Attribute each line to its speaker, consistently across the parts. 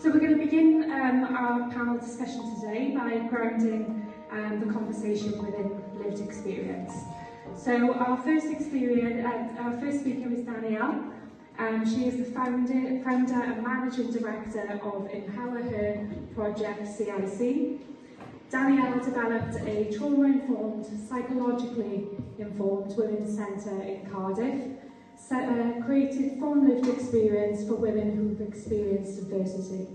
Speaker 1: So we're going to begin our panel discussion today by grounding the conversation within lived experience. So our first speaker is Danielle. She is the founder and managing director of EmpowHER Project CIC. Danielle developed a trauma-informed, psychologically informed women's centre in Cardiff, created from lived experience for women who've experienced adversity.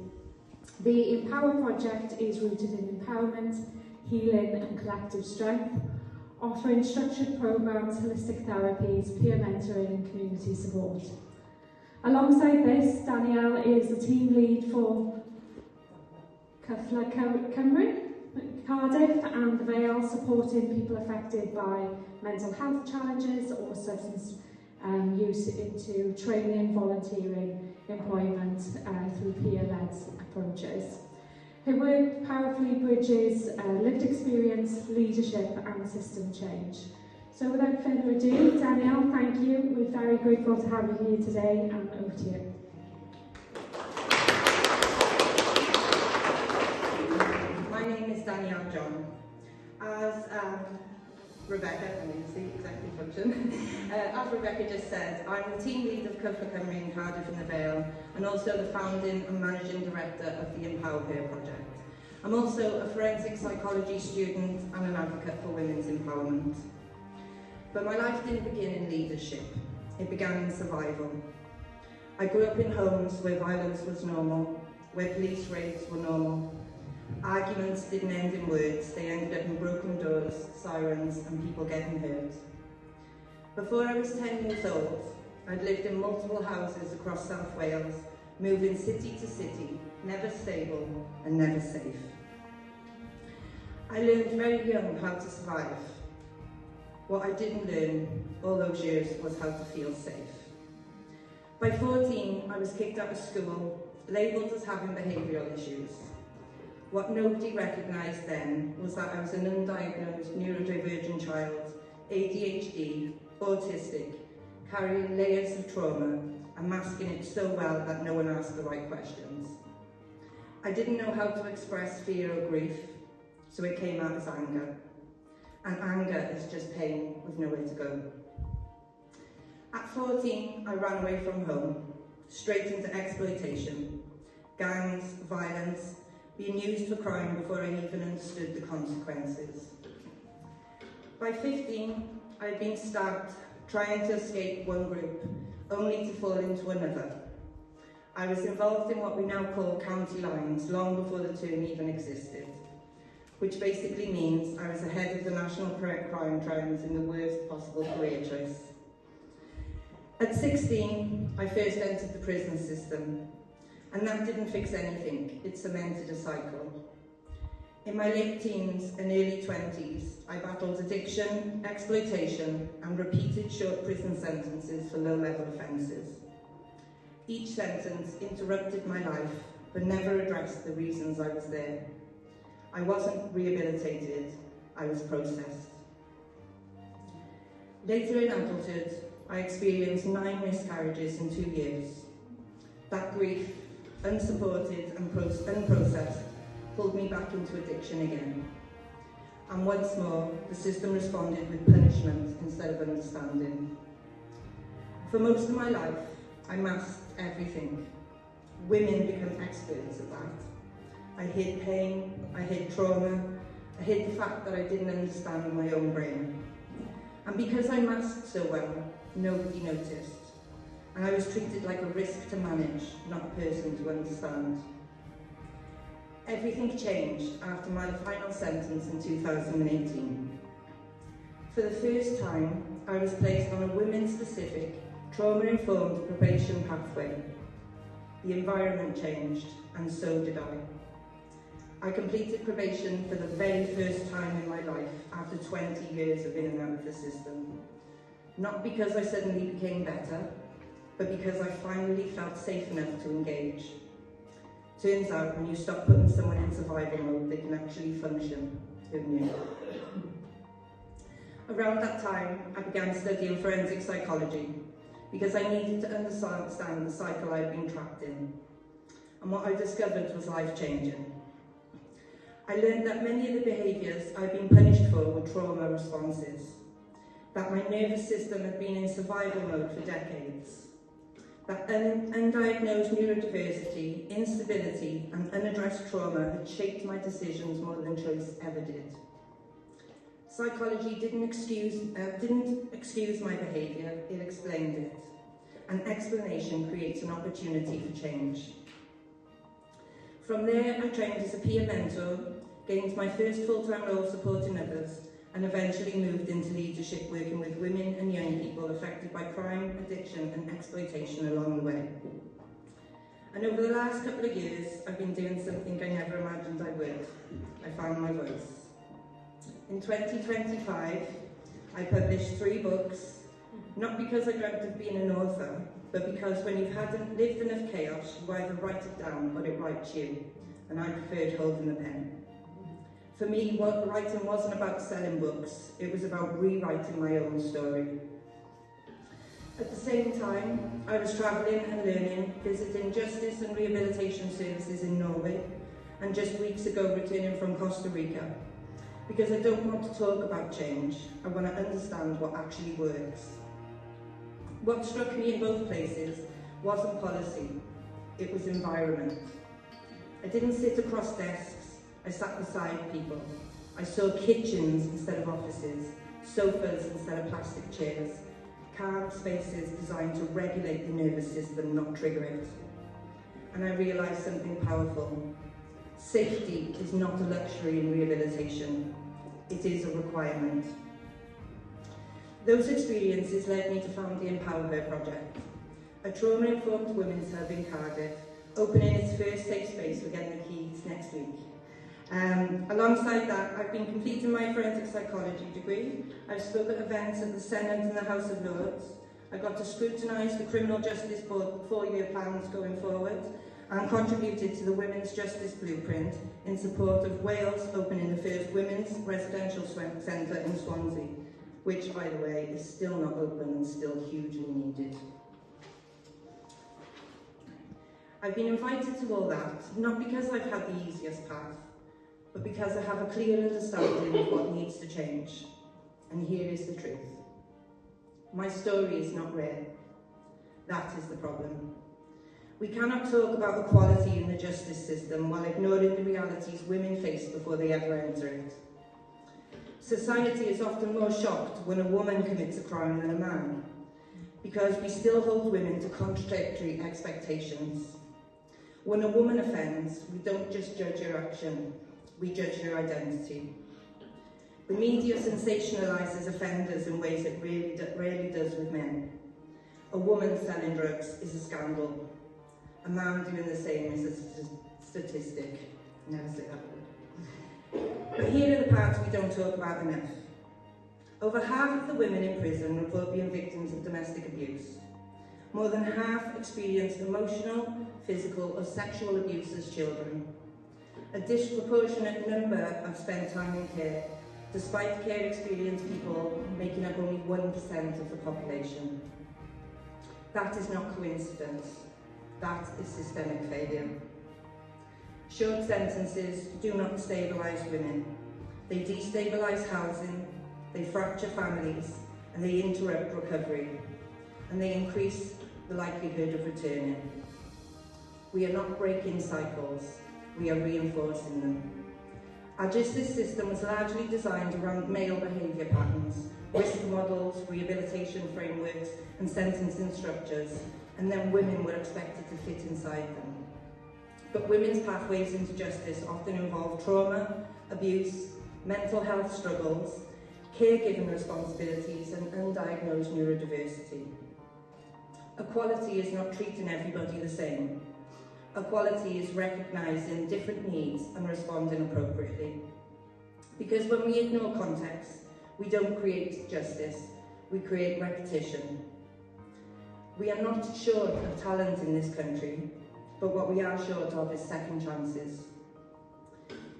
Speaker 1: The EmpowHER Project is rooted in empowerment, healing and collective strength, offering structured programmes, holistic therapies, peer mentoring and community support. Alongside this, Danielle is the team lead for Cardiff and the Vale, supporting people affected by mental health challenges or substance use into training, volunteering, employment through peer-led approaches. Her work powerfully bridges lived experience, leadership and system change. So without further ado, Danielle, thank you. We're very grateful to have you here today, and over to you.
Speaker 2: My name is Danielle John. As Rebecca, I'm the executive function. As Rebecca just said, I'm the team lead of Cover Cymru in Cardiff and the Vale, and also the founding and managing director of the EmpowHER Project. I'm also a forensic psychology student and an advocate for women's empowerment. But my life didn't begin in leadership, it began in survival. I grew up in homes where violence was normal, where police raids were normal. Arguments didn't end in words, they ended up in broken doors, sirens and people getting hurt. Before I was 10 years old, I'd lived in multiple houses across South Wales, moving city to city, never stable and never safe. I learned very young how to survive. What I didn't learn all those years was how to feel safe. By 14, I was kicked out of school, labelled as having behavioural issues. What nobody recognised then was that I was an undiagnosed neurodivergent child, ADHD, autistic, carrying layers of trauma and masking it so well that no one asked the right questions. I didn't know how to express fear or grief, so it came out as anger. And anger is just pain with nowhere to go. At 14, I ran away from home, straight into exploitation, gangs, violence, being used for crime before I even understood the consequences. By 15, I had been stabbed, trying to escape one group, only to fall into another. I was involved in what we now call county lines, long before the term even existed, which basically means I was ahead of the national crime trends in the worst possible career choice. At 16, I first entered the prison system, and that didn't fix anything, it cemented a cycle. In my late teens and early 20s, I battled addiction, exploitation, and repeated short prison sentences for low-level offences. Each sentence interrupted my life, but never addressed the reasons I was there. I wasn't rehabilitated, I was processed. Later in adulthood, I experienced 9 miscarriages in 2 years. That grief, unsupported and unprocessed, pulled me back into addiction again. And once more, the system responded with punishment instead of understanding. For most of my life, I masked everything. Women become experts at that. I hid pain, I hid trauma, I hid the fact that I didn't understand my own brain. And because I masked so well, nobody noticed. And I was treated like a risk to manage, not a person to understand. Everything changed after my final sentence in 2018. For the first time, I was placed on a women-specific, trauma-informed probation pathway. The environment changed, and so did I. I completed probation for the very first time in my life after 20 years of in and out of the system. Not because I suddenly became better, but because I finally felt safe enough to engage. Turns out, when you stop putting someone in survival mode, they can actually function. Who knew? Around that time, I began studying forensic psychology because I needed to understand the cycle I'd been trapped in. and what I discovered was life-changing. I learned that many of the behaviours I'd been punished for were trauma responses, that my nervous system had been in survival mode for decades, that undiagnosed neurodiversity, instability and unaddressed trauma had shaped my decisions more than choice ever did. Psychology didn't excuse my behaviour, it explained it. An explanation creates an opportunity for change. From there, I trained as a peer mentor, gained my first full-time role supporting others, and eventually moved into leadership working with women and young people affected by crime, addiction and exploitation along the way. And over the last couple of years, I've been doing something I never imagined I would. I found my voice. In 2025, I published 3 books, not because I dreamt of being an author, but because when you've lived enough chaos, you either write it down or it writes you, and I preferred holding the pen. For me, writing wasn't about selling books, it was about rewriting my own story. At the same time, I was travelling and learning, visiting justice and rehabilitation services in Norway, and just weeks ago returning from Costa Rica. Because I don't want to talk about change, I want to understand what actually works. What struck me in both places wasn't policy, it was environment. I didn't sit across desks, I sat beside people. I saw kitchens instead of offices, sofas instead of plastic chairs, calm spaces designed to regulate the nervous system, not trigger it. And I realised something powerful. Safety is not a luxury in rehabilitation, it is a requirement. Those experiences led me to found the EmpowHER Project, a trauma-informed women's hub in Cardiff, opening its first safe space for getting the keys next week. Alongside that, I've been completing my forensic psychology degree. I've spoken at events at the Senate and the House of Lords. I got to scrutinise the Criminal Justice Board 4-year plans going forward, and contributed to the Women's Justice Blueprint in support of Wales opening the first women's residential centre in Swansea, which, by the way, is still not open and still hugely needed. I've been invited to all that, not because I've had the easiest path, but because I have a clear understanding of what needs to change. And here is the truth. My story is not rare. That is the problem. We cannot talk about equality in the justice system while ignoring the realities women face before they ever enter it. Society is often more shocked when a woman commits a crime than a man, because we still hold women to contradictory expectations. When a woman offends, we don't just judge her action, we judge her identity. The media sensationalises offenders in ways it rarely does with men. A woman selling drugs is a scandal. A man doing the same is a statistic. Never say that word. But here are the parts we don't talk about enough. Over half of the women in prison report being victims of domestic abuse. More than half experienced emotional, physical or sexual abuse as children. A disproportionate number have spent time in care, despite care experienced people making up only 1% of the population. That is not coincidence. That is systemic failure. Short sentences do not stabilise women. They destabilise housing, they fracture families, and they interrupt recovery, and they increase the likelihood of returning. We are not breaking cycles, we are reinforcing them. Our justice system was largely designed around male behaviour patterns, risk models, rehabilitation frameworks, and sentencing structures, and then women were expected to fit inside them. But women's pathways into justice often involve trauma, abuse, mental health struggles, caregiving responsibilities, and undiagnosed neurodiversity. Equality is not treating everybody the same. Equality is recognising different needs and responding appropriately. Because when we ignore context, we don't create justice, we create repetition. We are not short of talent in this country, but what we are short of is second chances.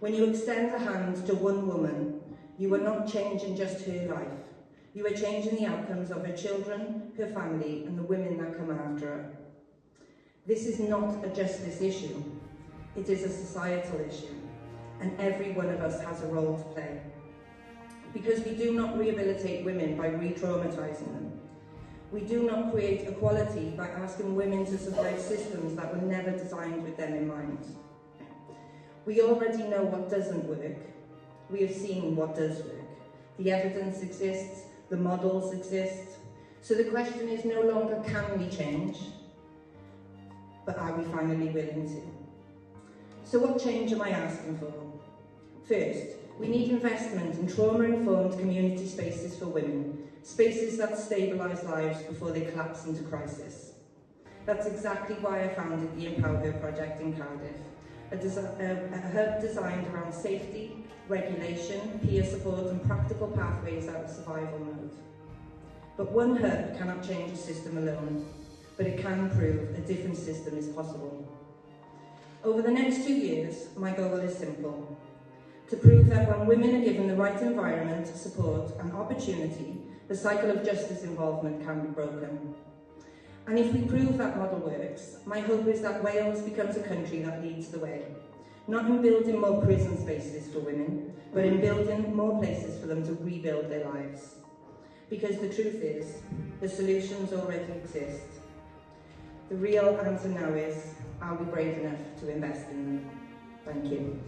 Speaker 2: When you extend a hand to one woman, you are not changing just her life. You are changing the outcomes of her children, her family, and the women that come after her. This is not a justice issue, it is a societal issue, and every one of us has a role to play. Because we do not rehabilitate women by re-traumatising them. We do not create equality by asking women to survive systems that were never designed with them in mind. We already know what doesn't work. We have seen what does work. The evidence exists, the models exist. So the question is no longer can we change, but are we finally willing to? So what change am I asking for? First, we need investment in trauma-informed community spaces for women, spaces that stabilise lives before they collapse into crisis. That's exactly why I founded the EmpowHER Project in Cardiff, a hub designed around safety, regulation, peer support and practical pathways out of survival mode. But one hub cannot change a system alone, but it can prove a different system is possible. Over the next 2 years, my goal is simple: to prove that when women are given the right environment, support and opportunity, the cycle of justice involvement can be broken. And if we prove that model works, my hope is that Wales becomes a country that leads the way, not in building more prison spaces for women, but in building more places for them to rebuild their lives. Because the truth is, the solutions already exist. The real answer now is, are we brave enough to invest in them? Thank you.